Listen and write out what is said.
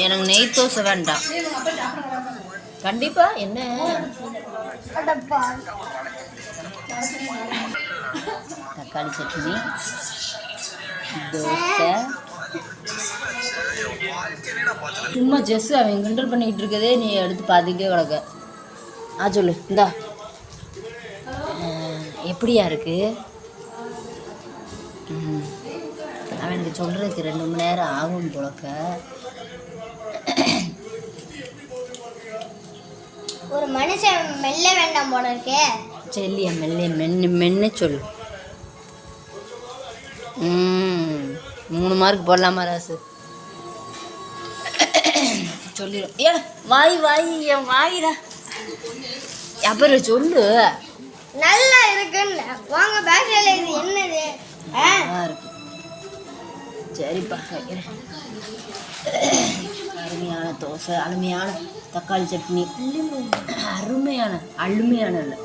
எனக்கு நெய் தோசை வேண்டாம் கண்டிப்பா. என்ன தக்காளி சட்னி, தோசை. சும்மா ஜெஸ் அவன் கிண்டல் பண்ணிக்கிட்டு இருக்கதே நீ எடுத்து பார்த்துக்கிட்டே கிடக்க. சொல்லு. இந்தா எப்படியா இருக்கு? அவனுக்கு சொல்கிறதுக்கு 2 மணி நேரம் ஆகும் போலக்க. ஒரு மனுஷன் மெல்ல வேண்டாம் போல இருக்கே. செல்லியா மெல்ல மென்னு சொல்லு. 3 மார்க் போடலாமா ராசு? சொல்லிடும். வாய் என் வாயிடா. அப்புறம் சொல்லு. நல்லா இருக்குன்னு வாங்க பேக்ல. இது என்னது? இருக்கு. சரிப்பா வைக்கிறேன். அருமையான தோசை, அருமையான தக்காளி சட்னி, அருமையான இல்லை